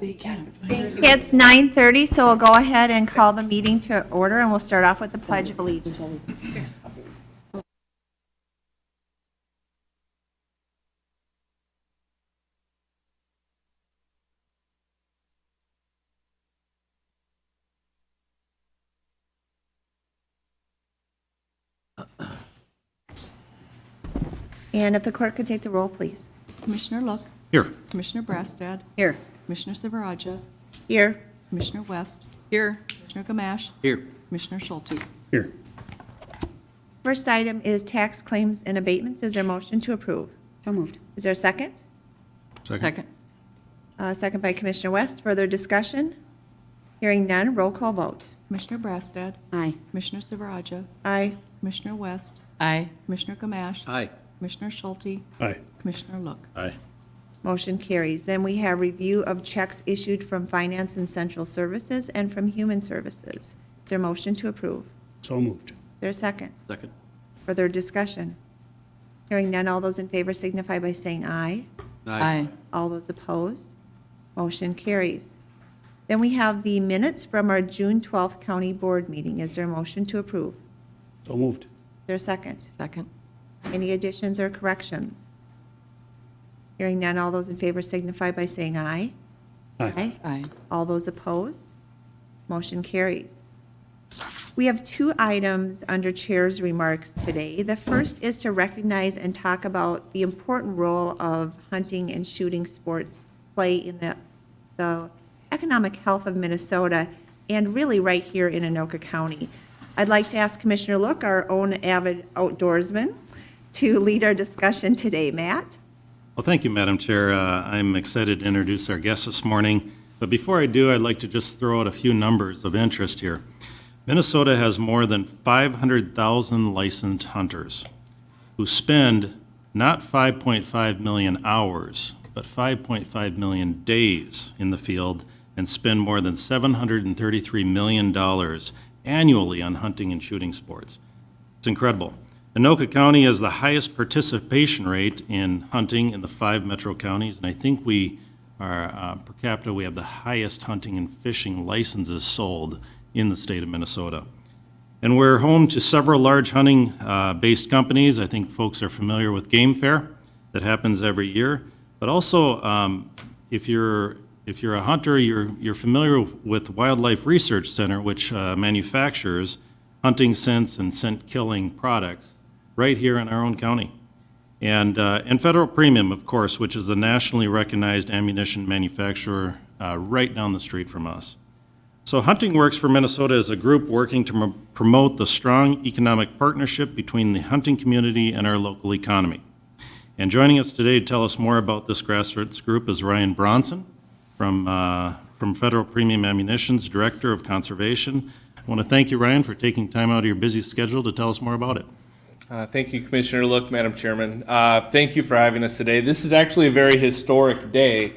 It's 9:30, so we'll go ahead and call the meeting to order, and we'll start off with the Pledge of Allegiance. And if the clerk could take the roll, please. Commissioner Look, Here. Commissioner Brastad, Here. Commissioner Silveraja, Here. Commissioner West, Here. Commissioner Gamache, Here. Commissioner Schulte. Here. First item is tax claims and abatements. Is there a motion to approve? So moved. Is there a second? Second. Second by Commissioner West. Further discussion? Hearing none, roll call vote. Commissioner Brastad, Aye. Commissioner Silveraja, Aye. Commissioner West, Aye. Commissioner Gamache, Aye. Commissioner Schulte, Aye. Commissioner Look. Aye. Motion carries. Then we have review of checks issued from Finance and Central Services and from Human Services. Is there a motion to approve? So moved. Is there a second? Second. Further discussion? Hearing none, all those in favor signify by saying aye. Aye. All those opposed? Motion carries. Then we have the minutes from our June 12th County Board meeting. Is there a motion to approve? So moved. Is there a second? Second. Any additions or corrections? Hearing none, all those in favor signify by saying aye. Aye. Aye. All those opposed? Motion carries. We have two items under Chair's remarks today. The first is to recognize and talk about the important role of hunting and shooting sports play in the economic health of Minnesota and really right here in Anoka County. I'd like to ask Commissioner Look, our own avid outdoorsman, to lead our discussion today. Matt? Well, thank you, Madam Chair. I'm excited to introduce our guests this morning. But before I do, I'd like to just throw out a few numbers of interest here. Minnesota has more than 500,000 licensed hunters who spend not 5.5 million hours, but 5.5 million days in the field and spend more than $733 million annually on hunting and shooting sports. It's incredible. Anoka County has the highest participation rate in hunting in the 5 metro counties, and I think we are, per capita, we have the highest hunting and fishing licenses sold in the state of Minnesota. And we're home to several large hunting-based companies. I think folks are familiar with Game Fair that happens every year. But also, if you're a hunter, you're familiar with Wildlife Research Center, which manufactures hunting scents and scent-killing products right here in our own county. And Federal Premium, of course, which is a nationally recognized ammunition manufacturer right down the street from us. So Hunting Works for Minnesota is a group working to promote the strong economic partnership between the hunting community and our local economy. And joining us today to tell us more about this grassroots group is Ryan Bronson from Federal Premium Ammunition's Director of Conservation. I want to thank you, Ryan, for taking time out of your busy schedule to tell us more about it. Thank you, Commissioner Look, Madam Chairman. Thank you for having us today. This is actually a very historic day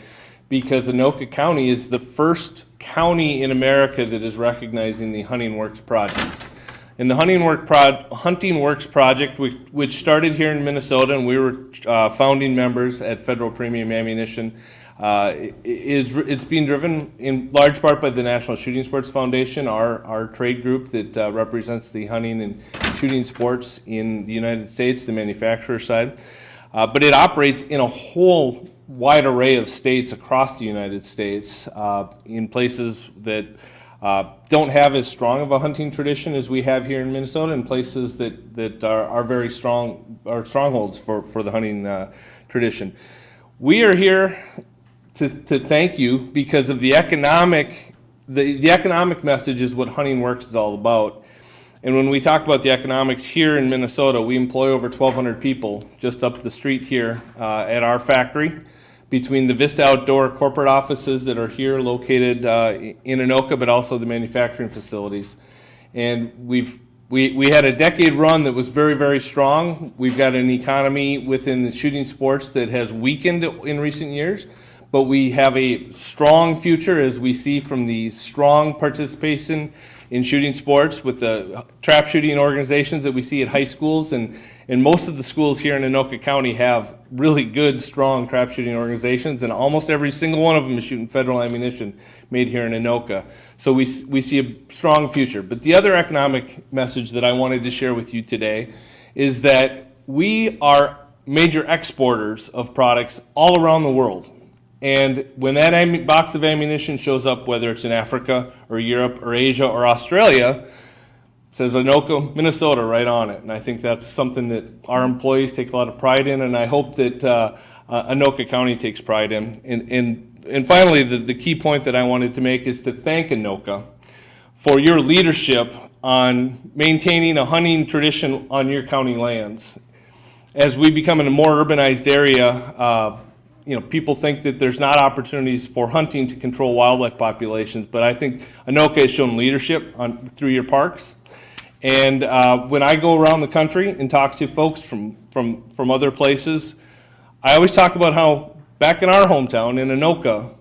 because Anoka County is the first county in America that is recognizing the Hunting Works Project. And the Hunting Works Project, which started here in Minnesota, and we were founding members at Federal Premium Ammunition, it's being driven in large part by the National Shooting Sports Foundation, our trade group that represents the hunting and shooting sports in the United States, the manufacturer side. But it operates in a whole wide array of states across the United States, in places that don't have as strong of a hunting tradition as we have here in Minnesota, and places that are very strong, are strongholds for the hunting tradition. We are here to thank you because of the economic message is what Hunting Works is all about. And when we talk about the economics here in Minnesota, we employ over 1,200 people just up the street here at our factory, between the Vista Outdoor corporate offices that are here located in Anoka, but also the manufacturing facilities. And we had a decade run that was very, very strong. We've got an economy within the shooting sports that has weakened in recent years, but we have a strong future as we see from the strong participation in shooting sports with the trap shooting organizations that we see at high schools. And most of the schools here in Anoka County have really good, strong trap shooting organizations, and almost every single one of them is shooting federal ammunition made here in Anoka. So we see a strong future. But the other economic message that I wanted to share with you today is that we are major exporters of products all around the world. And when that box of ammunition shows up, whether it's in Africa or Europe or Asia or Australia, it says Anoka, Minnesota right on it. And I think that's something that our employees take a lot of pride in, and I hope that Anoka County takes pride in. And finally, the key point that I wanted to make is to thank Anoka for your leadership on maintaining a hunting tradition on your county lands. As we become in a more urbanized area, people think that there's not opportunities for hunting to control wildlife populations, but I think Anoka has shown leadership through your parks. And when I go around the country and talk to folks from other places, I always talk about how back in our hometown in Anoka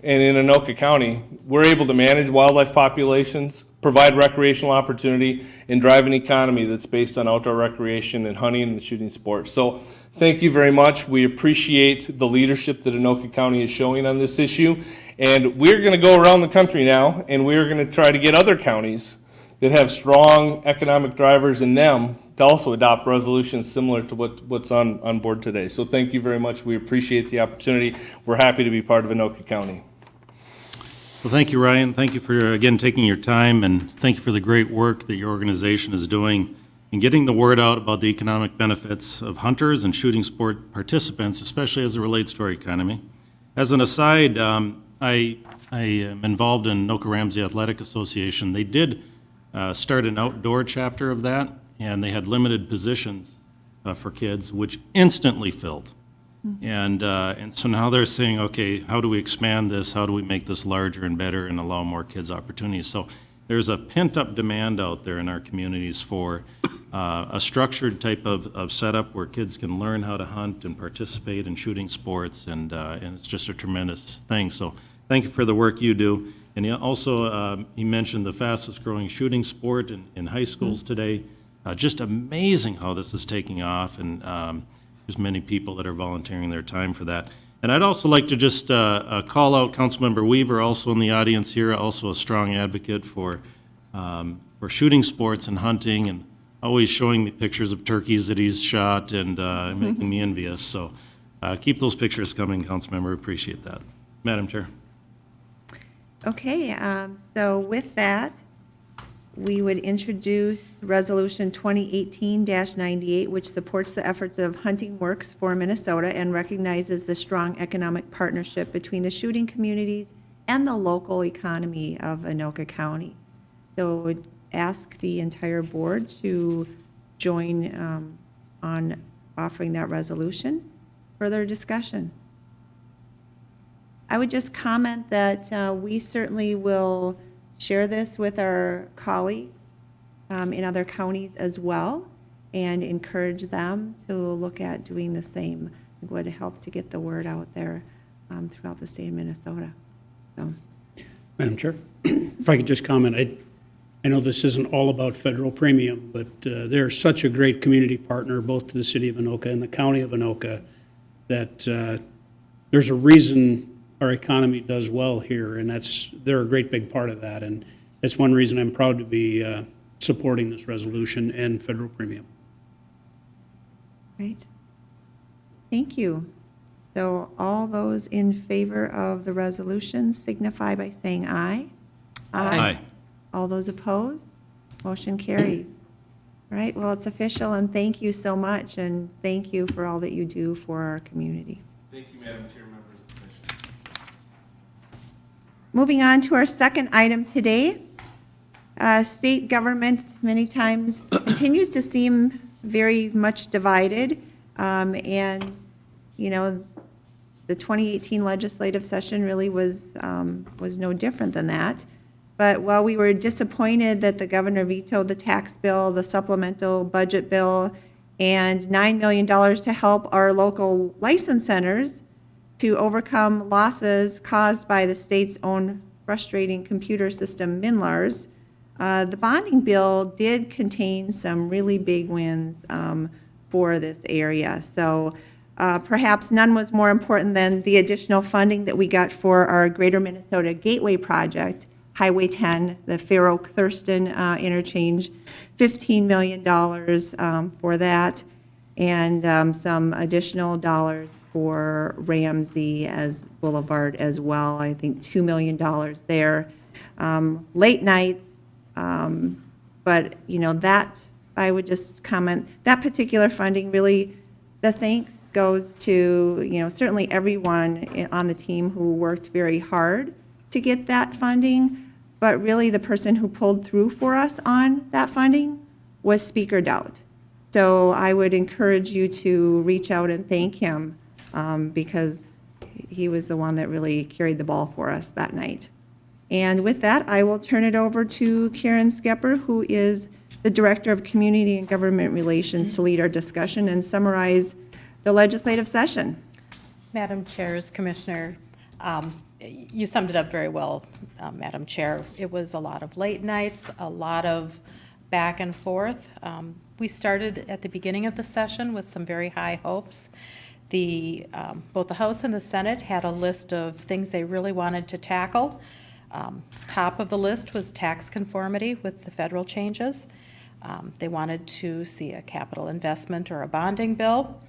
and in Anoka County, we're able to manage wildlife populations, provide recreational opportunity, and drive an economy that's based on outdoor recreation and hunting and shooting sports. So thank you very much. We appreciate the leadership that Anoka County is showing on this issue. And we're going to go around the country now, and we're going to try to get other counties that have strong economic drivers in them to also adopt resolutions similar to what's on board today. So thank you very much. We appreciate the opportunity. We're happy to be part of Anoka County. Well, thank you, Ryan. Thank you for, again, taking your time, and thank you for the great work that your organization is doing in getting the word out about the economic benefits of hunters and shooting sport participants, especially as it relates to our economy. As an aside, I am involved in Anoka Ramsey Athletic Association. They did start an outdoor chapter of that, and they had limited positions for kids, which instantly filled. And so now they're saying, okay, how do we expand this? How do we make this larger and better and allow more kids opportunities? So there's a pent-up demand out there in our communities for a structured type of setup where kids can learn how to hunt and participate in shooting sports, and it's just a tremendous thing. So thank you for the work you do. And he mentioned the fastest growing shooting sport in high schools today. Just amazing how this is taking off, and there's many people that are volunteering their time for that. And I'd also like to just call out Councilmember Weaver, also in the audience here, also a strong advocate for shooting sports and hunting, and always showing me pictures of turkeys that he's shot and making me envious. So keep those pictures coming, Councilmember. Appreciate that. Madam Chair. Okay, so with that, we would introduce Resolution 2018-98, which supports the efforts of Hunting Works for Minnesota and recognizes the strong economic partnership between the shooting communities and the local economy of Anoka County. So I would ask the entire board to join on offering that resolution. Further discussion? I would just comment that we certainly will share this with our colleagues in other counties as well, and encourage them to look at doing the same. It would help to get the word out there throughout the state of Minnesota. So, Madam Chair, if I could just comment, I know this isn't all about federal premium, but they're such a great community partner, both to the city of Anoka and the county of Anoka, that there's a reason our economy does well here, and they're a great big part of that. And that's one reason I'm proud to be supporting this resolution and federal premium. great. Thank you. So all those in favor of the resolution signify by saying aye. Aye. All those opposed? Motion carries. All right, well, it's official, and thank you so much, and thank you for all that you do for our community. Thank you, Madam Chair, members of the commission. Moving on to our second item today. State government many times continues to seem very much divided. And, you know, the 2018 legislative session really was no different than that. But while we were disappointed that the governor vetoed the tax bill, the supplemental budget bill, and $9 million to help our local license centers to overcome losses caused by the state's own frustrating computer system, MNLARS, The bonding bill did contain some really big wins for this area. So perhaps none was more important than the additional funding that we got for our Greater Minnesota Gateway Project, Highway 10, the Fair Oak Thurston interchange, $15 million for that, and some additional dollars for Ramsey as Boulevard as well. I think $2 million there. Late nights, but, you know, that, I would just comment, that particular funding really, the thanks goes to, you know, certainly everyone on the team who worked very hard to get that funding, but really the person who pulled through for us on that funding was Speaker Dowd. So I would encourage you to reach out and thank him because he was the one that really carried the ball for us that night. And with that, I will turn it over to Karen Skepper, who is the Director of Community and Government Relations, to lead our discussion and summarize the legislative session. Madam Chairs, Commissioner, you summed it up very well, Madam Chair. It was a lot of late nights, a lot of back and forth. We started at the beginning of the session with some very high hopes. Both the House and the Senate had a list of things they really wanted to tackle. Top of the list was tax conformity with the federal changes. They wanted to see a capital investment or a bonding bill.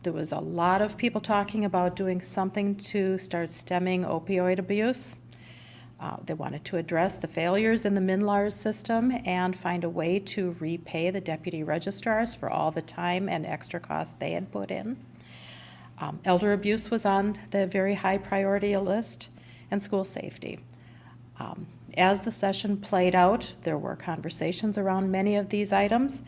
There was a lot of people talking about doing something to start stemming opioid abuse. They wanted to address the failures in the MNLARS system and find a way to repay the deputy registrars for all the time and extra costs they had put in. Elder abuse was on the very high priority list, and school safety. As the session played out, there were conversations around many of these items,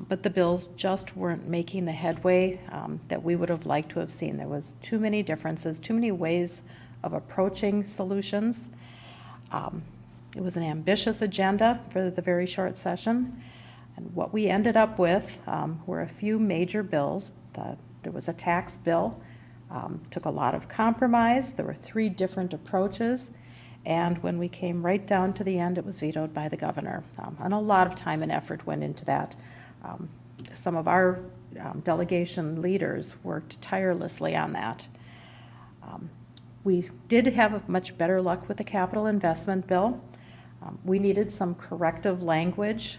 but the bills just weren't making the headway that we would have liked to have seen. There was too many differences, too many ways of approaching solutions. It was an ambitious agenda for the very short session, and what we ended up with were a few major bills. There was a tax bill. Took a lot of compromise. There were 3 different approaches, and when we came right down to the end, it was vetoed by the governor. And a lot of time and effort went into that. Some of our delegation leaders worked tirelessly on that. We did have much better luck with the capital investment bill. We needed some corrective language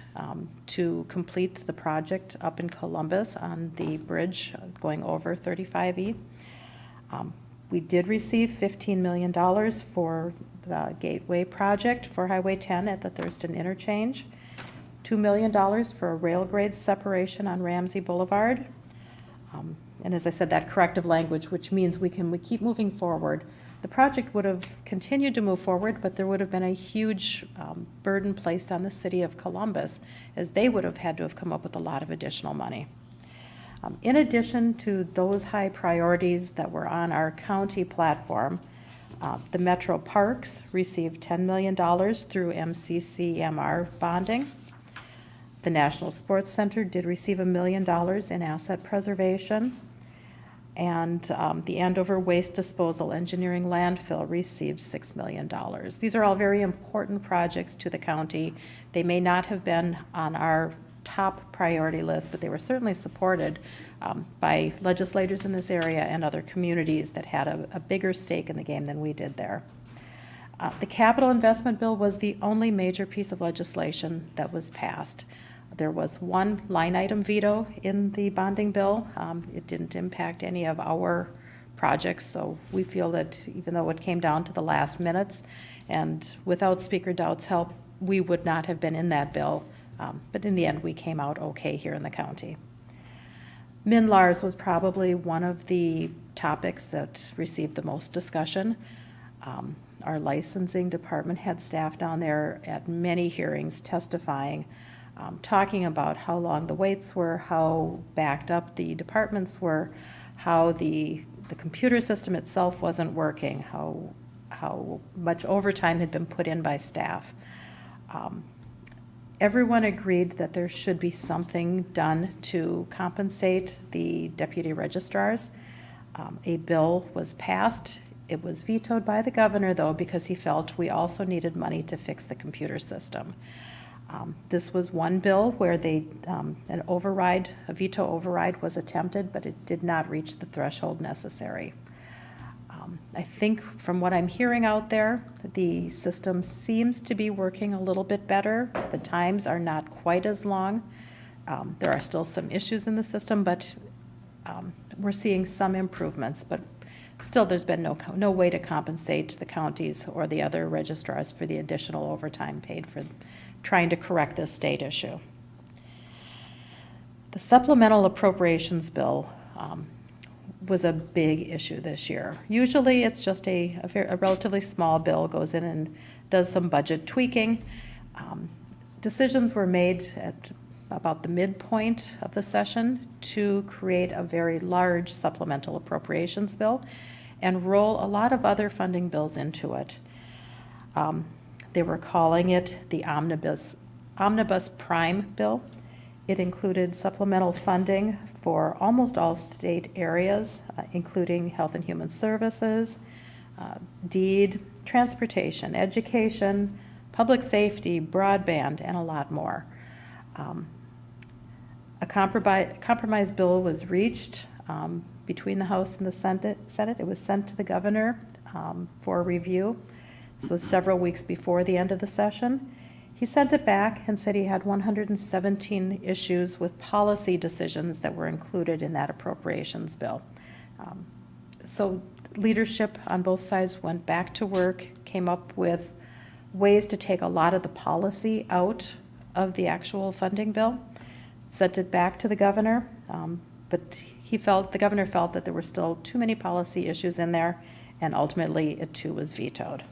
to complete the project up in Columbus on the bridge going over 35E. We did receive $15 million for the Gateway project for Highway 10 at the Thurston interchange, $2 million for a rail grade separation on Ramsey Boulevard. And as I said, that corrective language, which means we keep moving forward. The project would have continued to move forward, but there would have been a huge burden placed on the city of Columbus, as they would have had to have come up with a lot of additional money. In addition to those high priorities that were on our county platform, the Metro Parks received $10 million through MCCMR bonding. The National Sports Center did receive $1 million in asset preservation. And the Andover Waste Disposal Engineering Landfill received $6 million. These are all very important projects to the county. They may not have been on our top priority list, but they were certainly supported by legislators in this area and other communities that had a bigger stake in the game than we did there. The capital investment bill was the only major piece of legislation that was passed. There was one line item veto in the bonding bill. It didn't impact any of our projects, so we feel that even though it came down to the last minutes, and without Speaker Dowd's help, we would not have been in that bill. But in the end, we came out okay here in the county. MNLARS was probably one of the topics that received the most discussion. Our licensing department had staff down there at many hearings testifying, talking about how long the waits were, how backed up the departments were, how the computer system itself wasn't working, how much overtime had been put in by staff. Everyone agreed that there should be something done to compensate the deputy registrars. A bill was passed It was vetoed by the governor, though, because he felt we also needed money to fix the computer system. This was one bill where an override, a veto override was attempted, but it did not reach the threshold necessary. I think from what I'm hearing out there, the system seems to be working a little bit better. The times are not quite as long. There are still some issues in the system, but we're seeing some improvements. But still, there's been no way to compensate the counties or the other registrars for the additional overtime paid for trying to correct this state issue. The supplemental appropriations bill was a big issue this year. Usually, it's just a relatively small bill, goes in and does some budget tweaking. Decisions were made at about the midpoint of the session to create a very large supplemental appropriations bill and roll a lot of other funding bills into it. They were calling it the Omnibus Prime Bill. It included supplemental funding for almost all state areas, including Health and Human Services, deed, transportation, education, public safety, broadband, and a lot more. A compromise bill was reached between the House and the Senate. It was sent to the governor for review. This was several weeks before the end of the session. He sent it back and said he had 117 issues with policy decisions that were included in that appropriations bill. So leadership on both sides went back to work, came up with ways to take a lot of the policy out of the actual funding bill, sent it back to the governor, but the governor felt that there were still too many policy issues in there, and ultimately it too was vetoed.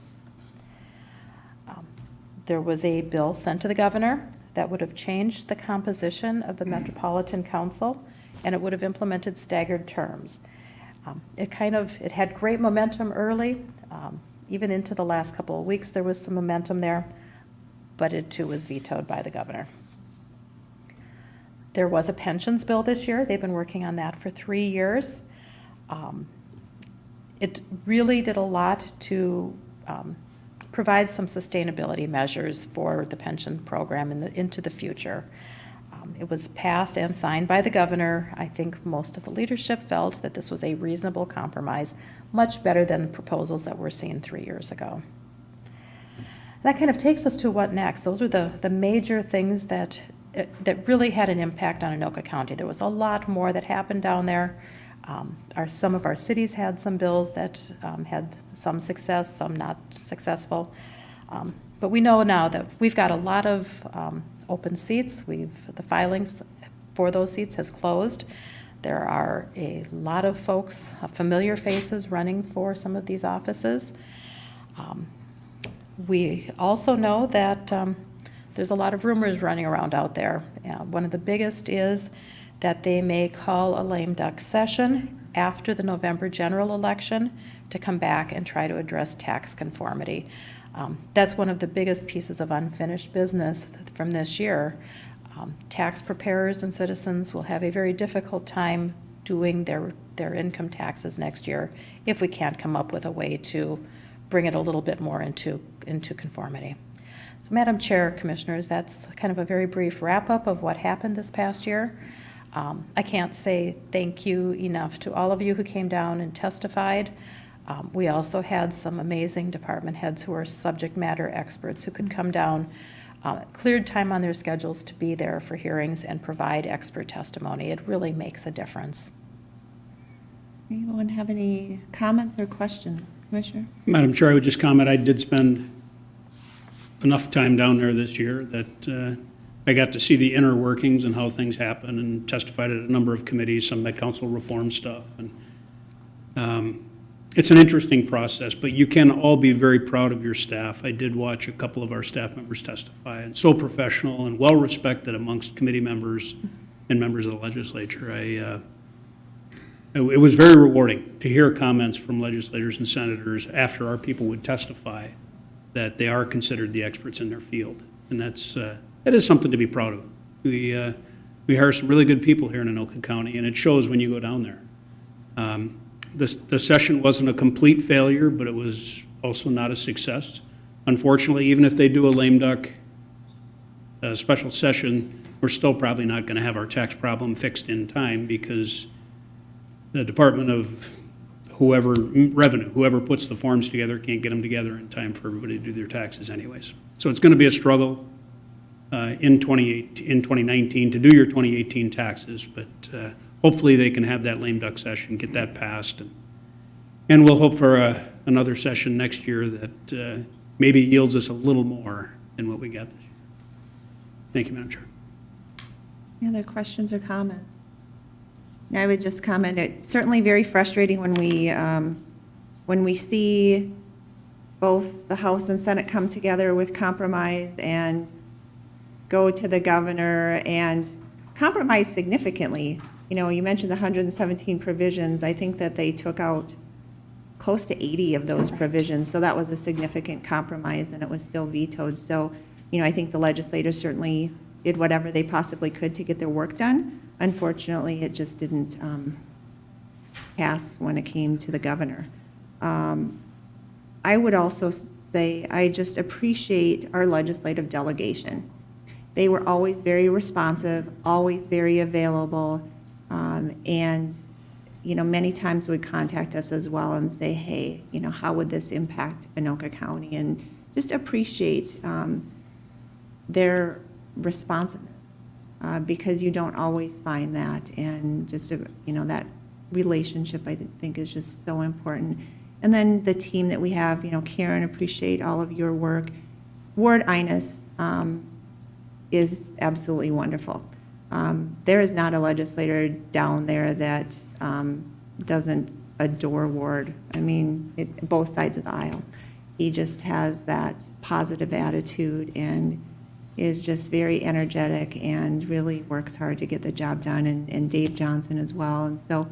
There was a bill sent to the governor that would have changed the composition of the Metropolitan Council, and it would have implemented staggered terms. It had great momentum early. Even into the last couple of weeks, there was some momentum there, but it too was vetoed by the governor. There was a pensions bill this year. They've been working on that for 3 years. It really did a lot to provide some sustainability measures for the pension program into the future. It was passed and signed by the governor. I think most of the leadership felt that this was a reasonable compromise, much better than proposals that were seen 3 years ago. That kind of takes us to what next. Those are the major things that really had an impact on Anoka County. There was a lot more that happened down there. Some of our cities had some bills that had some success, some not successful. But we know now that we've got a lot of open seats. The filings for those seats has closed. There are a lot of folks, familiar faces, running for some of these offices. We also know that there's a lot of rumors running around out there. One of the biggest is that they may call a lame duck session after the November general election to come back and try to address tax conformity. That's one of the biggest pieces of unfinished business from this year. Tax preparers and citizens will have a very difficult time doing their income taxes next year if we can't come up with a way to bring it a little bit more into conformity. So, Madam Chair, Commissioners, that's kind of a very brief wrap-up of what happened this past year. I can't say thank you enough to all of you who came down and testified. We also had some amazing department heads who are subject matter experts who could come down, cleared time on their schedules to be there for hearings and provide expert testimony. It really makes a difference. Anyone have any comments or questions? Commissioner? Madam Chair, I would just comment, I did spend enough time down there this year that I got to see the inner workings and how things happen, and testified at a number of committees, some Met Council reform stuff. And it's an interesting process, but you can all be very proud of your staff. I did watch a couple of our staff members testify, and so professional and well-respected amongst committee members and members of the legislature. It was very rewarding to hear comments from legislators and senators after our people would testify that they are considered the experts in their field. And that is something to be proud of. We hire some really good people here in Anoka County, and it shows when you go down there. The session wasn't a complete failure, but it was also not a success. Unfortunately, even if they do a lame duck special session, we're still probably not going to have our tax problem fixed in time because the Department of Revenue, whoever puts the forms together, can't get them together in time for everybody to do their taxes anyways. So it's going to be a struggle in 2019 to do your 2018 taxes, but hopefully they can have that lame duck session, get that passed, and we'll hope for another session next year that maybe yields us a little more than what we got this year. Thank you, Madam Chair. Any other questions or comments? I would just comment, it's certainly very frustrating when we see both the House and Senate come together with compromise and go to the governor and compromise significantly. You know, you mentioned the 117 provisions. I think that they took out close to 80 of those provisions, so that was a significant compromise, and it was still vetoed. So, you know, I think the legislators certainly did whatever they possibly could to get their work done. Unfortunately, it just didn't pass when it came to the governor. I would also say I just appreciate our legislative delegation. They were always very responsive, always very available, and, you know, many times would contact us as well and say, hey, you know, how would this impact Anoka County? And just appreciate their responsiveness, because you don't always find that, and just, you know, that relationship I think is just so important. And then the team that we have, you know, Karen, appreciate all of your work. Ward Ines is absolutely wonderful. There is not a legislator down there that doesn't adore Ward. I mean, both sides of the aisle. He just has that positive attitude and is just very energetic and really works hard to get the job done, and Dave Johnson as well. And so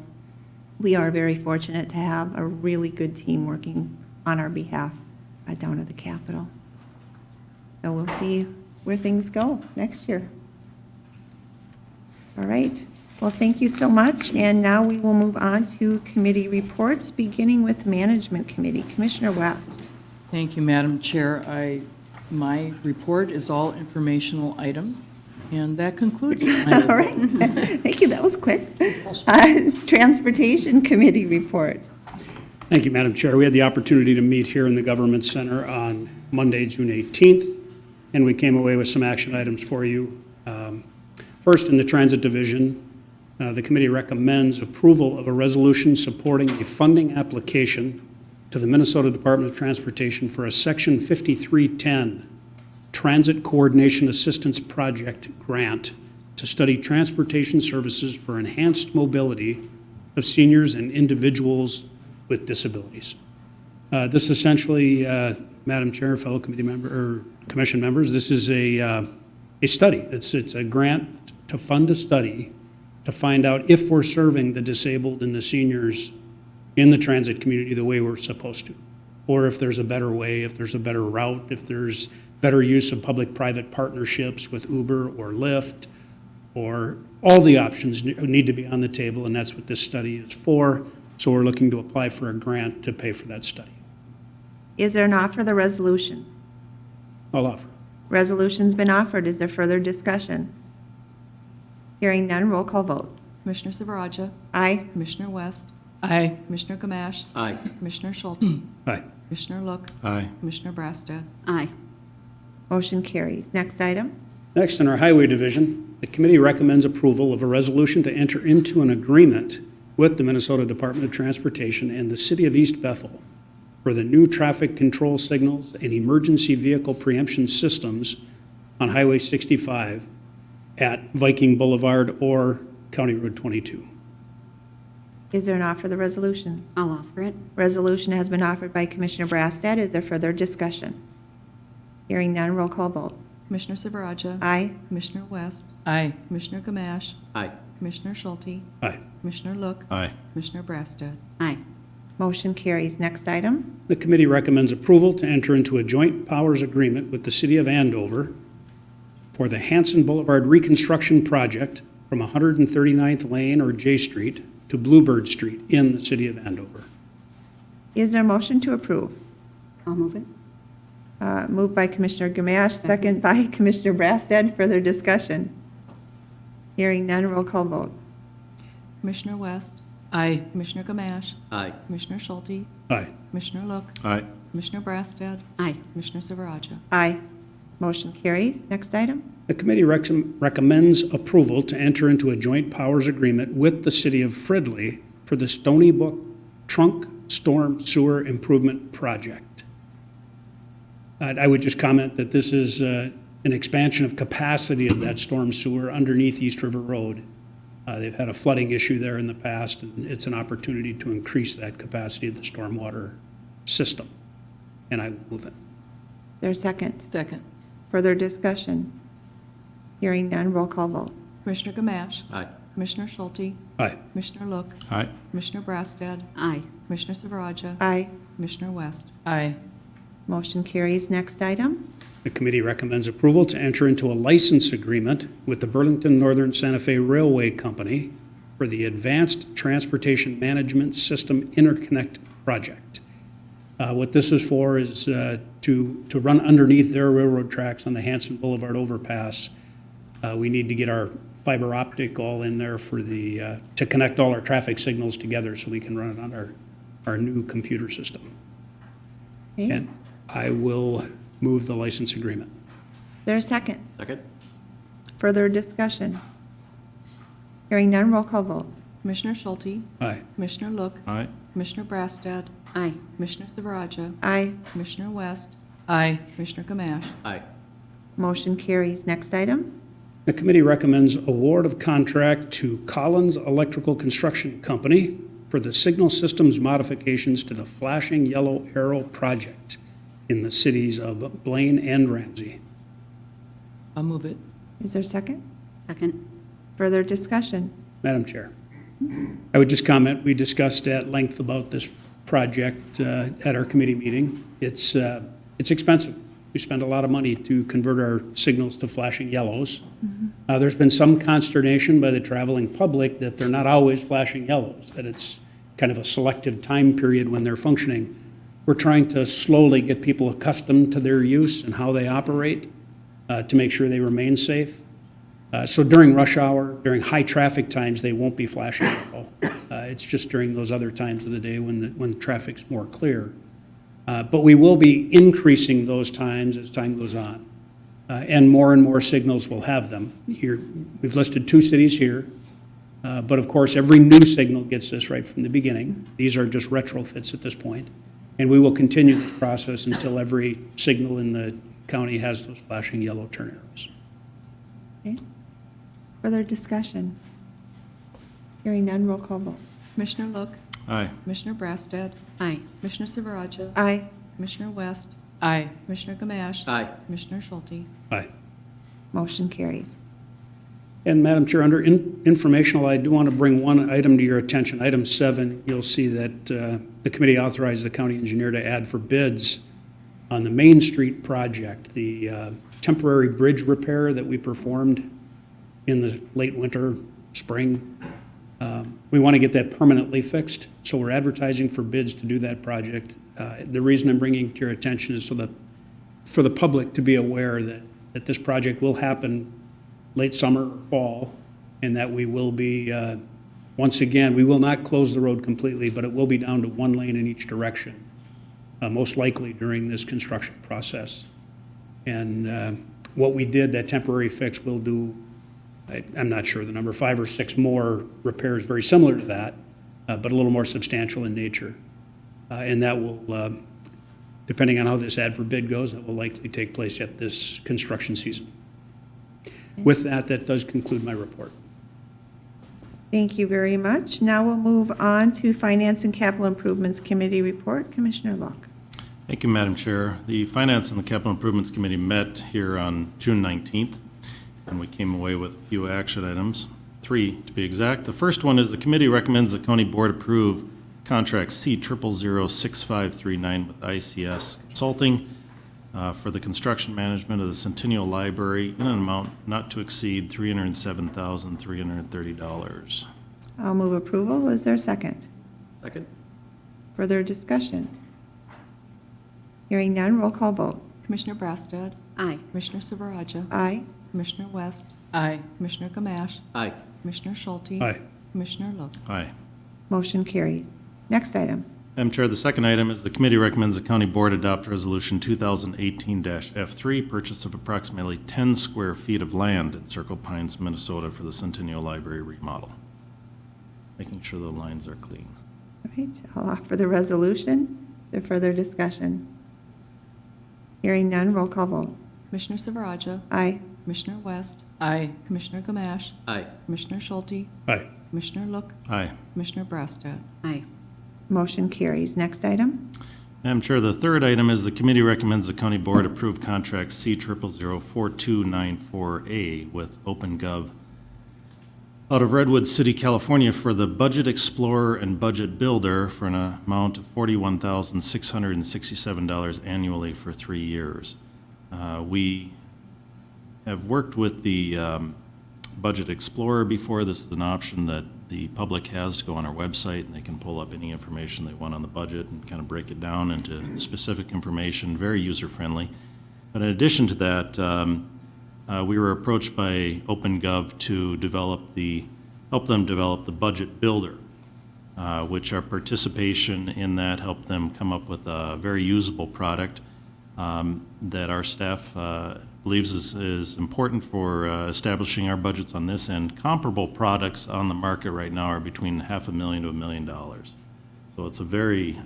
we are very fortunate to have a really good team working on our behalf down at the Capitol. So we'll see where things go next year. All right. Well, thank you so much. And now we will move on to committee reports, beginning with Management Committee. Commissioner West. Thank you, Madam Chair. My report is all informational items, and that concludes it. All right. Thank you. That was quick. Transportation Committee report. Thank you, Madam Chair. We had the opportunity to meet here in the Government Center on Monday, June 18th, and we came away with some action items for you. First, in the Transit Division, the committee recommends approval of a resolution supporting a funding application to the Minnesota Department of Transportation for a Section 5310 Transit Coordination Assistance Project grant to study transportation services for enhanced mobility of seniors and individuals with disabilities. This essentially, Madam Chair, fellow committee member or commission members, this is a study. It's a grant to fund a study to find out if we're serving the disabled and the seniors in the transit community the way we're supposed to, or if there's a better way, if there's a better route, if there's better use of public-private partnerships with Uber or Lyft, or all the options need to be on the table, and that's what this study is for. So we're looking to apply for a grant to pay for that study. Is there an offer of the resolution? I'll offer. Resolution's been offered. Is there further discussion? Hearing none, roll call vote. Commissioner Silveraja, Aye. Commissioner West, Aye. Commissioner Gamache, Aye. Commissioner Schulte, Aye. Commissioner Look, Aye. Commissioner Brassad. Aye. Motion carries. Next item. Next, in our Highway Division, the committee recommends approval of a resolution to enter into an agreement with the Minnesota Department of Transportation and the City of East Bethel for the new traffic control signals and emergency vehicle preemption systems on Highway 65 at Viking Boulevard or County Road 22. Is there an offer of the resolution? I'll offer it. Resolution has been offered by Commissioner Brassad. Is there further discussion? Hearing none, roll call vote. Commissioner Silveraja, Aye. Commissioner West, Aye. Commissioner Gamache, Aye. Commissioner Schulte, Aye. Commissioner Look, Aye. Commissioner Brassad. Aye. Motion carries. Next item. The committee recommends approval to enter into a joint powers agreement with the City of Andover for the Hanson Boulevard Reconstruction Project from 139th Lane or J Street to Bluebird Street in the city of Andover. Is there a motion to approve? I'll move it. Moved by Commissioner Gamache, second by Commissioner Brassad. Further discussion? Hearing none, roll call vote. Commissioner West, Aye. Commissioner Gamache, Aye. Commissioner Schulte, Aye. Commissioner Look, Aye. Commissioner Brassad, Aye. Commissioner Silveraja. Aye. Motion carries. Next item. The committee recommends approval to enter into a joint powers agreement with the city of Fridley for the Stony Brook Trunk Storm Sewer Improvement Project. I would just comment that this is an expansion of capacity of that storm sewer underneath East River Road. They've had a flooding issue there in the past, and it's an opportunity to increase that capacity of the stormwater system. And I will move it. There's second. Second. Further discussion? Hearing none, roll call vote. Commissioner Gamache, Aye. Commissioner Schulte, Aye. Commissioner Look, Aye. Commissioner Brassad, Aye. Commissioner Silveraja, Aye. Commissioner West. Aye. Motion carries. Next item. The committee recommends approval to enter into a license agreement with the Burlington Northern Santa Fe Railway Company for the Advanced Transportation Management System Interconnect Project. What this is for is to run underneath their railroad tracks on the Hanson Boulevard overpass. We need to get our fiber optic all in there for the, to connect all our traffic signals together so we can run it on our new computer system. Okay. And I will move the license agreement. There's second. Second? Further discussion? Hearing none, roll call vote. Commissioner Schulte, Aye. Commissioner Look, Aye. Commissioner Brassad, Aye. Commissioner Silveraja, Aye. Commissioner West, Aye. Commissioner Gamache. Aye. Motion carries. Next item. The committee recommends award of contract to Collins Electrical Construction Company for the signal systems modifications to the flashing yellow arrow project in the cities of Blaine and Ramsey. I'll move it. Is there a second? Second. Further discussion? Madam Chair, I would just comment, we discussed at length about this project at our committee meeting. It's expensive. We spend a lot of money to convert our signals to flashing yellows. There's been some consternation by the traveling public that they're not always flashing yellows, that it's kind of a selective time period when they're functioning. We're trying to slowly get people accustomed to their use and how they operate to make sure they remain safe. So during rush hour, during high traffic times, they won't be flashing yellow. It's just during those other times of the day when the traffic's more clear. But we will be increasing those times as time goes on. And more signals will have them. Here, we've listed 2 cities here. But of course, every new signal gets this right from the beginning. These are just retrofits at this point. And we will continue this process until every signal in the county has those flashing yellow turn arrows. Okay. Further discussion? Hearing none, roll call vote. Commissioner Look, Aye. Commissioner Brassad, Aye. Commissioner Silveraja, Aye. Commissioner West, Aye. Commissioner Gamache. Aye. Commissioner Schulte. Aye. Motion carries. And Madam Chair, under informational, I do want to bring one item to your attention. Item 7, you'll see that the committee authorized the county engineer to add for bids on the Main Street project, the temporary bridge repair that we performed in the late winter, spring. We want to get that permanently fixed, so we're advertising for bids to do that project. The reason I'm bringing it to your attention is so that for the public to be aware that this project will happen late summer or fall, and that we will be, once again, we will not close the road completely, but it will be down to 1 lane in each direction, most likely during this construction process. And what we did, that temporary fix, will do, I'm not sure the number, 5 or 6 more repairs very similar to that, but a little more substantial in nature. And that will, depending on how this ad for bid goes, that will likely take place at this construction season. With that, that does conclude my report. Thank you very much. Now we'll move on to Finance and Capital Improvements Committee report. Commissioner Locke. Thank you, Madam Chair. The Finance and the Capital Improvements Committee met here on June 19th, and we came away with a few action items, 3 to be exact. The first one is the committee recommends the county board approve contract C0006539 with ICS Consulting for the construction management of the Centennial Library in an amount not to exceed $307,330. I'll move approval. Is there a second? Second? Further discussion? Hearing none, roll call vote. Commissioner Brassad, Aye. Commissioner Silveraja, Aye. Commissioner West, Aye. Commissioner Gamache, Aye. Commissioner Schulte. Aye. Commissioner Look. Aye. Motion carries. Next item. Madam Chair, the second item is the committee recommends the county board adopt resolution 2018-F3, purchase of approximately 10 square feet of land in Circle Pines, Minnesota for the Centennial Library remodel. Making sure the lines are clean. All right, I'll offer the resolution. Is there further discussion? Hearing none, roll call vote. Commissioner Silveraja, Aye. Commissioner West, Aye. Commissioner Gamache, Aye. Commissioner Schulte, Aye. Commissioner Look, Aye. Commissioner Brassad. Aye. Motion carries. Next item. Madam Chair, the third item is the committee recommends the county board approve contract C0004294A with OpenGov out of Redwood City, California for the Budget Explorer and Budget Builder for an amount of $41,667 annually for 3 years. We have worked with the Budget Explorer before. This is an option that the public has to go on our website, and they can pull up any information they want on the budget and kind of break it down into specific information, very user-friendly. But in addition to that, we were approached by OpenGov to help them develop the Budget Builder, which our participation in that helped them come up with a very usable product that our staff believes is important for establishing our budgets on this end. Comparable products on the market right now are between $500,000 to $1 million. So it's a very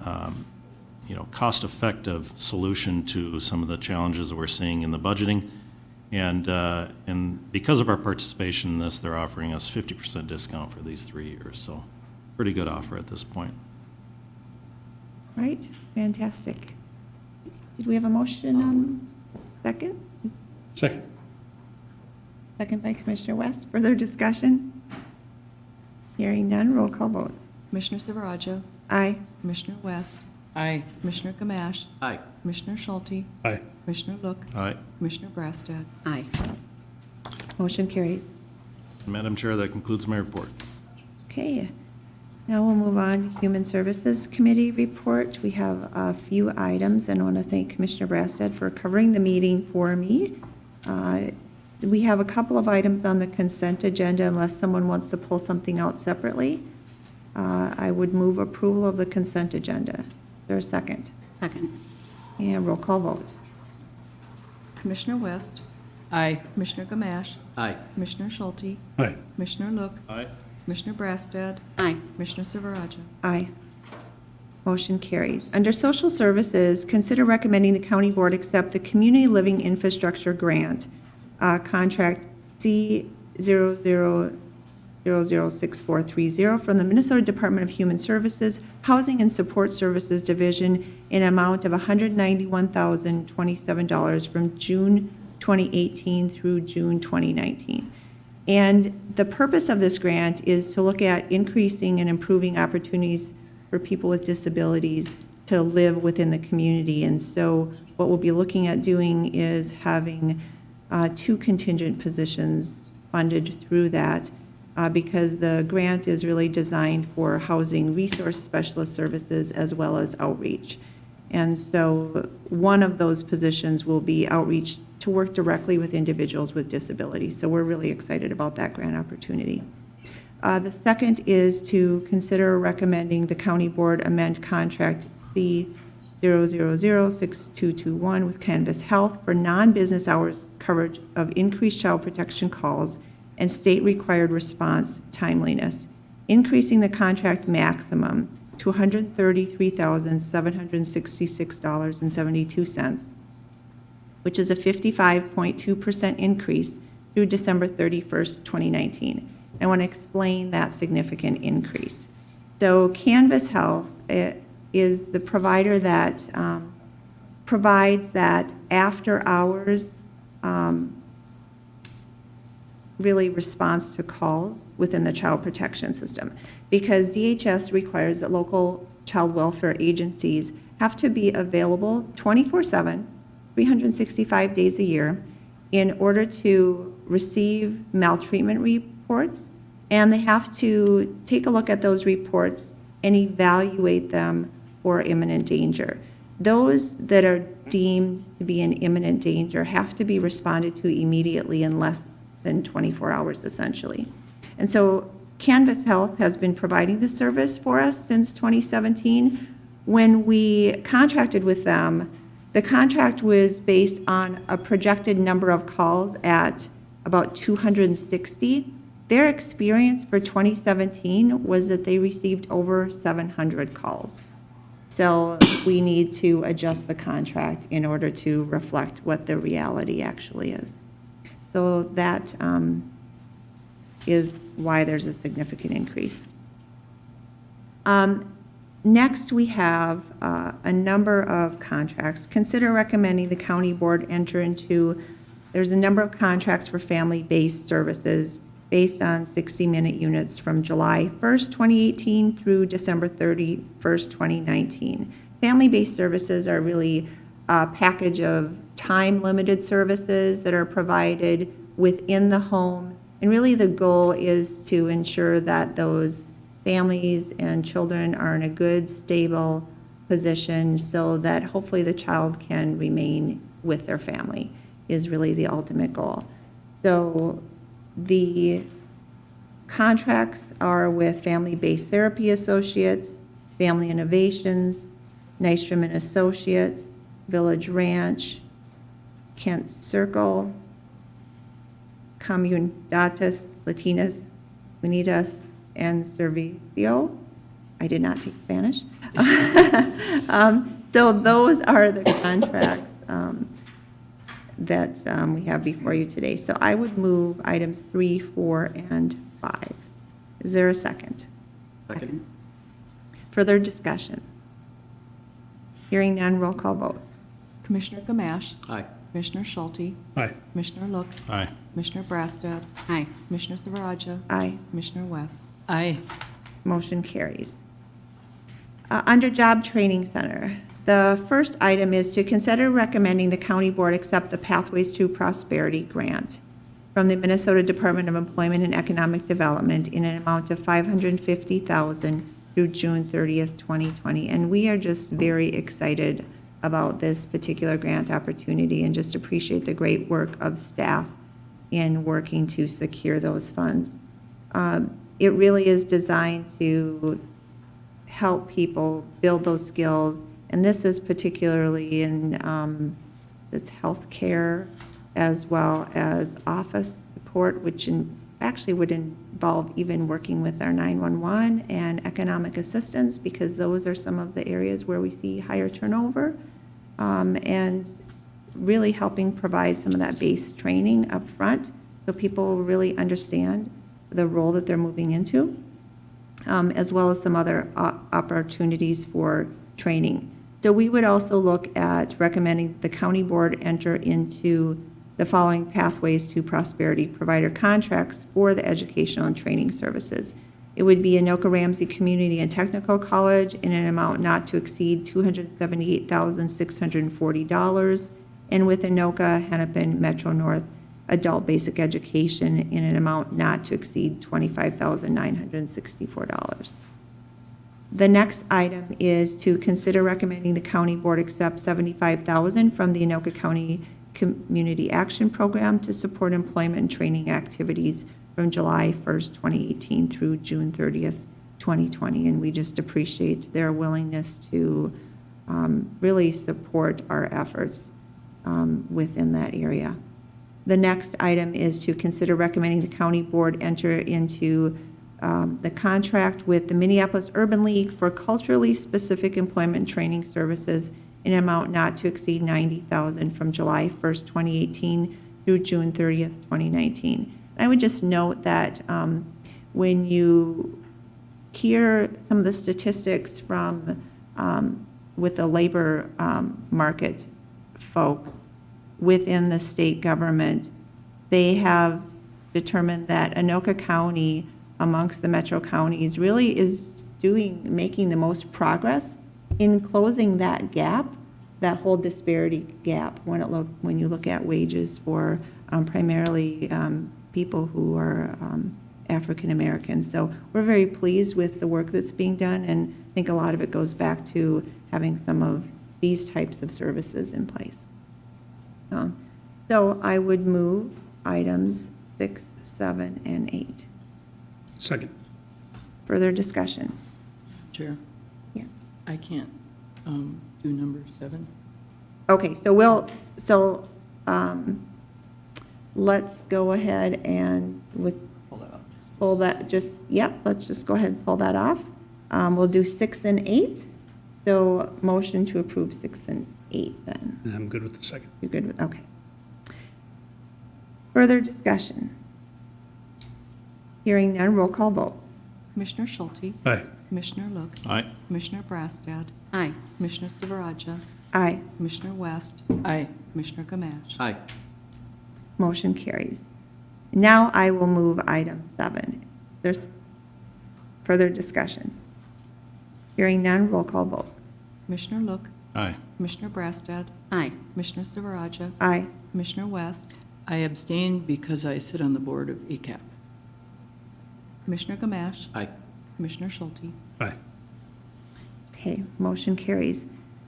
cost-effective solution to some of the challenges that we're seeing in the budgeting. And because of our participation in this, they're offering us 50% discount for these 3 years. So pretty good offer at this point. Right, fantastic. Did we have a motion on second? Second. Second by Commissioner West. Further discussion? Hearing none, roll call vote. Commissioner Silveraja, Aye. Commissioner West, Aye. Commissioner Gamache, Aye. Commissioner Schulte, Aye. Commissioner Look, All right. Commissioner Brassad. Aye. Motion carries. Madam Chair, that concludes my report. Okay, now we'll move on to Human Services Committee report. We have a few items, and I want to thank Commissioner Brassad for covering the meeting for me. We have a couple of items on the consent agenda unless someone wants to pull something out separately. I would move approval of the consent agenda. Is there a second? Second. And roll call vote. Commissioner West, Aye. Commissioner Gamache, Aye. Commissioner Schulte, Aye. Commissioner Look, Aye. Commissioner Brassad, Aye. Commissioner Silveraja. Aye. Motion carries. Under Social Services, consider recommending the county board accept the Community Living Infrastructure Grant, contract C00006430 from the Minnesota Department of Human Services, Housing and Support Services Division in an amount of $191,027 from June 2018 through June 2019. And the purpose of this grant is to look at increasing and improving opportunities for people with disabilities to live within the community. And so what we'll be looking at doing is having 2 contingent positions funded through that because the grant is really designed for housing resource specialist services as well as outreach. And so one of those positions will be outreach to work directly with individuals with disabilities. So we're really excited about that grant opportunity. The second is to consider recommending the county board amend contract C0006221 with Canvas Health for non-business hours coverage of increased child protection calls and state-required response timeliness, increasing the contract maximum to $133,766.72, which is a 55.2% increase through December 31st, 2019. I want to explain that significant increase. So Canvas Health is the provider that provides that after-hours really response to calls within the child protection system, because DHS requires that local child welfare agencies have to be available 24/7, 365 days a year in order to receive maltreatment reports And they have to take a look at those reports and evaluate them for imminent danger. Those that are deemed to be in imminent danger have to be responded to immediately in less than 24 hours, essentially. And so Canvas Health has been providing this service for us since 2017. When we contracted with them, the contract was based on a projected number of calls at about 260. Their experience for 2017 was that they received over 700 calls. So we need to adjust the contract in order to reflect what the reality actually is. So that is why there's a significant increase. Next, we have a number of contracts. Consider recommending the county board enter into, there's a number of contracts for family-based services based on 60-minute units from July 1st, 2018 through December 31st, 2019. Family-based services are really a package of time-limited services that are provided within the home. And really the goal is to ensure that those families and children are in a good, stable position so that hopefully the child can remain with their family is really the ultimate goal. So the contracts are with Family-Based Therapy Associates, Family Innovations, Nystrom and Associates, Village Ranch, Kent Circle, Comunidades Latinas Unidas, and Servicio. I did not take Spanish. So those are the contracts that we have before you today. So I would move items 3, 4, and 5. Is there a second? Second. Further discussion? Hearing none, roll call vote. Commissioner Gamache. Aye. Commissioner Schulte. Aye. Commissioner Look. Aye. Commissioner Brassad. Aye. Commissioner Silveraja. Aye. Commissioner West. Aye. Motion carries. Under Job Training Center, the first item is to consider recommending the county board accept the Pathways to Prosperity grant from the Minnesota Department of Employment and Economic Development in an amount of $550,000 through June 30th, 2020. And we are just very excited about this particular grant opportunity and just appreciate the great work of staff in working to secure those funds. It really is designed to help people build those skills, and this is particularly in it's healthcare as well as office support, which actually would involve even working with our 911 and economic assistance, because those are some of the areas where we see higher turnover, and really helping provide some of that base training up front so people really understand the role that they're moving into, as well as some other opportunities for training. So we would also look at recommending the county board enter into the following Pathways to Prosperity provider contracts for the educational and training services. It would be Anoka Ramsey Community and Technical College in an amount not to exceed $278,640, and with Anoka Hennepin Metro North Adult Basic Education in an amount not to exceed $25,964. The next item is to consider recommending the county board accept $75,000 from the Anoka County Community Action Program to support employment and training activities from July 1st, 2018 through June 30th, 2020. And we just appreciate their willingness to really support our efforts within that area. The next item is to consider recommending the county board enter into the contract with the Minneapolis Urban League for culturally specific employment and training services in an amount not to exceed $90,000 from July 1st, 2018 through June 30th, 2019. I would just note that when you hear some of the statistics from with the labor market folks within the state government, they have determined that Anoka County amongst the metro counties really is making the most progress in closing that gap, that whole disparity gap when you look at wages for primarily people who are African Americans. So we're very pleased with the work that's being done, and I think a lot of it goes back to having some of these types of services in place. So I would move items 6, 7, and 8. Second. Further discussion? Chair, Yes. I can't do number 7. Okay, so let's go ahead and pull that, let's just go ahead and pull that off. We'll do 6 and 8. So motion to approve 6 and 8 then. And I'm good with the second. You're good with, okay. Further discussion? Hearing none, roll call vote. Commissioner Schulte, Aye. Commissioner Look, Aye. Commissioner Brassad, Aye. Commissioner Silveraja, Aye. Commissioner West, Aye. Commissioner Gamache. Aye. Motion carries. Now I will move item 7. There's further discussion. Hearing none, roll call vote. Commissioner Look, Aye. Commissioner Brassad, Aye. Commissioner Silveraja, Aye. Commissioner West, I abstain because I sit on the board of ECAP. Commissioner Gamache, Aye. Commissioner Schulte. Aye. Okay, motion carries.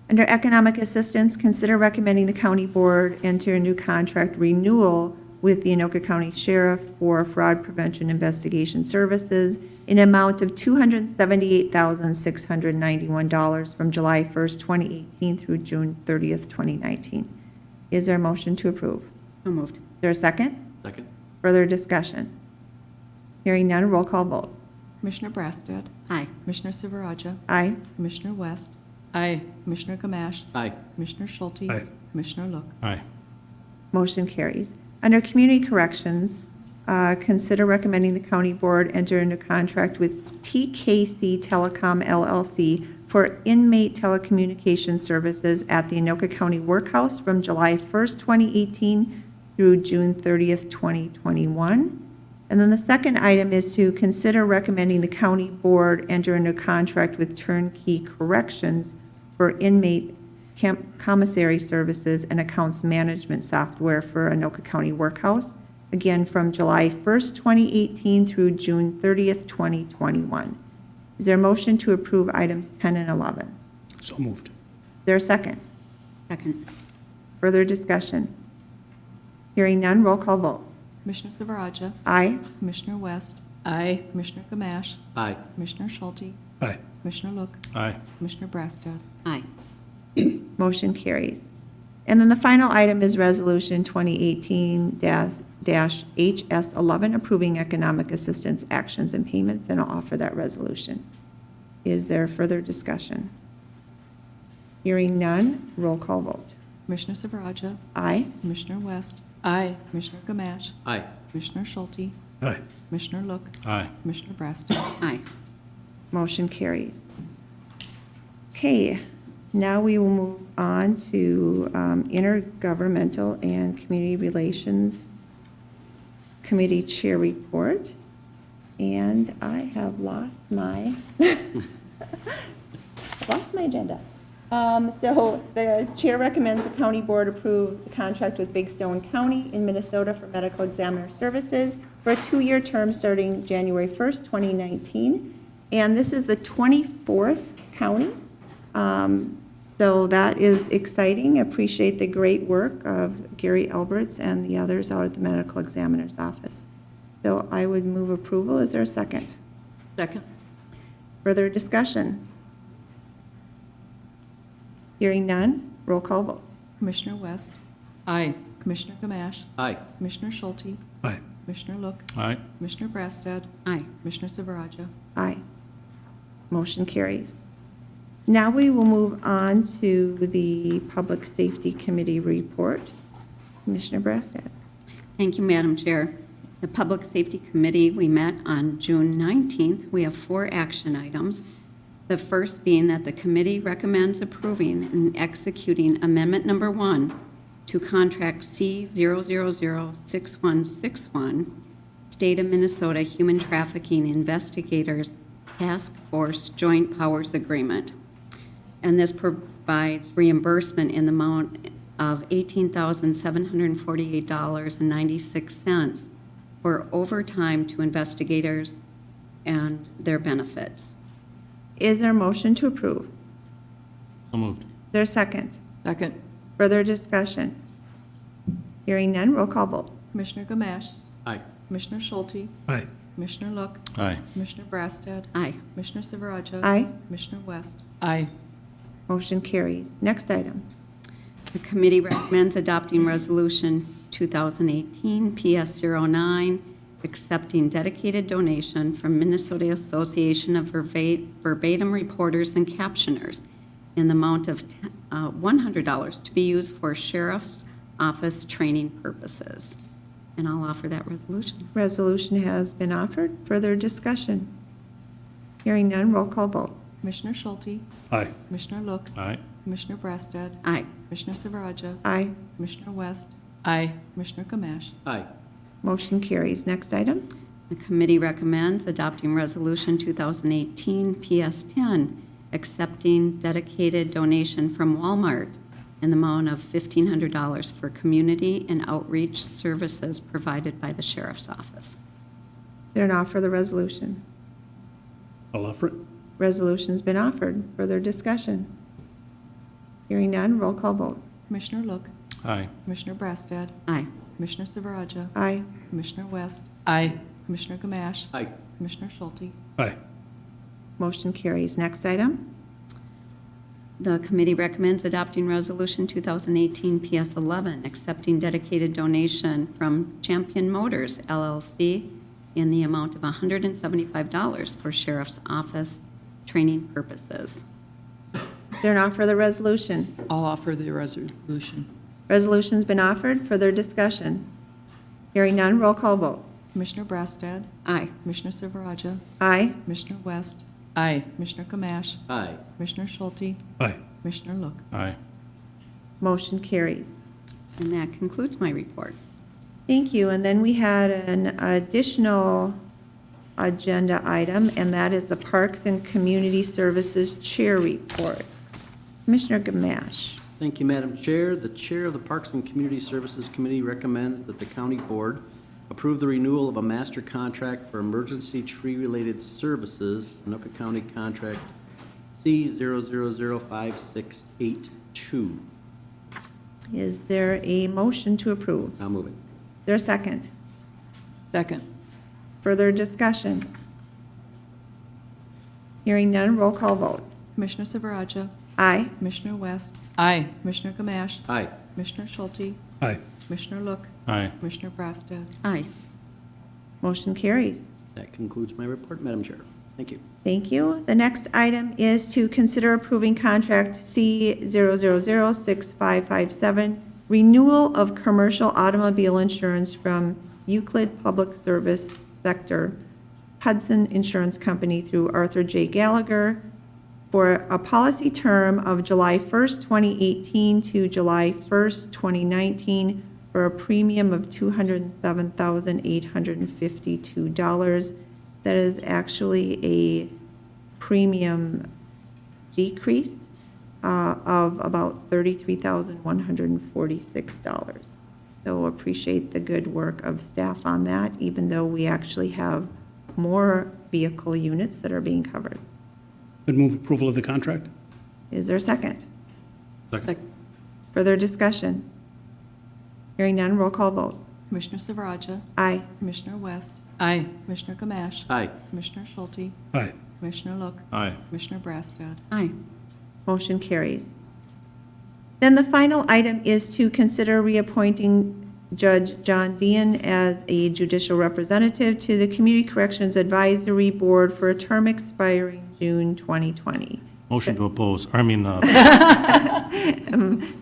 Under Economic Assistance, consider recommending the county board enter into contract renewal with the Anoka County Sheriff for fraud prevention investigation services in amount of $278,691 from July 1st, 2018 through June 30th, 2019. Is there a motion to approve? So moved. Is there a second? Second. Further discussion? Hearing none, roll call vote. Commissioner Brassad, Aye. Commissioner Silveraja, Aye. Commissioner West, Aye. Commissioner Gamache, Aye. Commissioner Schulte. Aye. Commissioner Look. Aye. Motion carries. Under Community Corrections, consider recommending the county board enter into contract with TKC Telecom LLC for inmate telecommunication services at the Anoka County Workhouse from July 1st, 2018 through June 30th, 2021. And then the second item is to consider recommending the county board enter into contract with Turnkey Corrections for inmate commissary services and accounts management software for Anoka County Workhouse, again from July 1st, 2018 through June 30th, 2021. Is there a motion to approve items 10 and 11? So moved. Is there a second? Second. Further discussion? Hearing none, roll call vote. Commissioner Silveraja, Aye. Commissioner West, Aye. Commissioner Gamache, Aye. Commissioner Schulte, Aye. Commissioner Look, Aye. Commissioner Brassad. Aye. Motion carries. And then the final item is Resolution 2018-HS11, approving economic assistance actions and payments, and I'll offer that resolution. Is there further discussion? Hearing none, roll call vote. Commissioner Silveraja, Aye. Commissioner West, Aye. Commissioner Gamache, Aye. Commissioner Schulte, Aye. Commissioner Look, Aye. Commissioner Brassad. Aye. Motion carries. Okay, now we will move on to Intergovernmental and Community Relations Committee Chair Report. And I have lost my, agenda. So the chair recommends the county board approve the contract with Big Stone County in Minnesota for medical examiner services for a 2-year term starting January 1st, 2019. And this is the 24th county. So that is exciting. Appreciate the great work of Gary Alberts and the others out at the medical examiner's office. So I would move approval. Is there a second? Second. Further discussion? Hearing none, roll call vote. Commissioner West, Aye. Commissioner Gamache, Aye. Commissioner Schulte, Aye. Commissioner Look, Aye. Commissioner Brassad, Aye. Commissioner Silveraja. Aye. Motion carries. Now we will move on to the Public Safety Committee report. Commissioner Brassad. Thank you, Madam Chair. The Public Safety Committee, we met on June 19th. We have 4 action items. The first being that the committee recommends approving and executing Amendment Number 1 to Contract C0006161, State of Minnesota Human Trafficking Investigators Task Force Joint Powers Agreement. And this provides reimbursement in the amount of $18,748.96 for overtime to investigators and their benefits. Is there a motion to approve? So moved. Is there a second? Second. Further discussion? Hearing none, roll call vote. Commissioner Gamache. Aye. Commissioner Schulte. Aye. Commissioner Look. Aye. Commissioner Brassad. Aye. Commissioner Silveraja. Aye. Commissioner West. Aye. Motion carries. Next item. The committee recommends adopting Resolution 2018 PS09, accepting dedicated donation from Minnesota Association of Verbatim Reporters and Captioners in the amount of $100 to be used for Sheriff's Office training purposes. And I'll offer that resolution. Resolution has been offered. Further discussion? Hearing none, roll call vote. Commissioner Schulte. Aye. Commissioner Look. Aye. Commissioner Brassad. Aye. Commissioner Silveraja. Aye. Commissioner West. Aye. Commissioner Gamache. Aye. Motion carries. Next item. The committee recommends adopting Resolution 2018 PS10, accepting dedicated donation from Walmart in the amount of $1,500 for community and outreach services provided by the Sheriff's Office. Is there an offer of the resolution? I'll offer it. Resolution's been offered. Further discussion? Hearing none, roll call vote. Commissioner Look. Aye. Commissioner Brassad. Aye. Commissioner Silveraja. Aye. Commissioner West. Aye. Commissioner Gamache. Aye. Commissioner Schulte. Aye. Motion carries. Next item. The committee recommends adopting Resolution 2018 PS11, accepting dedicated donation from Champion Motors LLC in the amount of $175 for Sheriff's Office training purposes. Is there an offer of the resolution? I'll offer the resolution. Resolution's been offered. Further discussion? Hearing none, roll call vote. Commissioner Brassad. Aye. Commissioner Silveraja. Aye. Commissioner West. Aye. Commissioner Gamache. Aye. Commissioner Schulte. Aye. Commissioner Look. Aye. Motion carries. And that concludes my report. Thank you. And then we had an additional agenda item, and that is the Parks and Community Services Chair Report. Commissioner Gamache. Thank you, Madam Chair. The Chair of the Parks and Community Services Committee recommends that the County Board approve the renewal of a master contract for emergency tree-related services, Anoka County Contract C000562. Is there a motion to approve? I'll move it. Is there a second? Second. Further discussion? Hearing none, roll call vote. Commissioner Silveraja. Aye. Commissioner West. Aye. Commissioner Gamache. Aye. Commissioner Schulte. Aye. Commissioner Look. Aye. Commissioner Brassad. Aye. Motion carries. That concludes my report, Madam Chair. Thank you. Thank you. The next item is to consider approving contract C0006557, renewal of commercial automobile insurance from Euclid Public Service Sector, Hudson Insurance Company through Arthur J. Gallagher for a policy term of July 1st, 2018 to July 1st, 2019 for a premium of $207,852. That is actually a premium decrease of about $33,146. So appreciate the good work of staff on that, even though we actually have more vehicle units that are being covered. Would move approval of the contract? Is there a second? Second. Further discussion? Hearing none, roll call vote. Commissioner Silveraja. Aye. Commissioner West. Aye. Commissioner Gamache. Aye. Commissioner Schulte. Aye. Commissioner Look. Aye. Commissioner Brassad. Aye. Motion carries. Then the final item is to consider reappointing Judge John Dean as a judicial representative to the Community Corrections Advisory Board for a term expiring June 2020. Motion to oppose, It's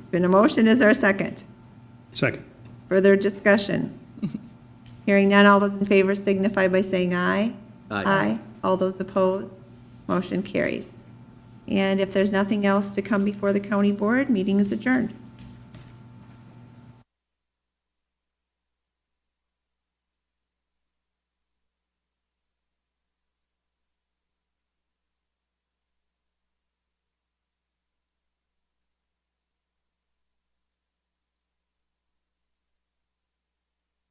been a motion. Is there a second? Second. Further discussion? Hearing none, all those in favor signify by saying aye. Aye. All those opposed? Motion carries. And if there's nothing else to come before the county board, meeting is adjourned.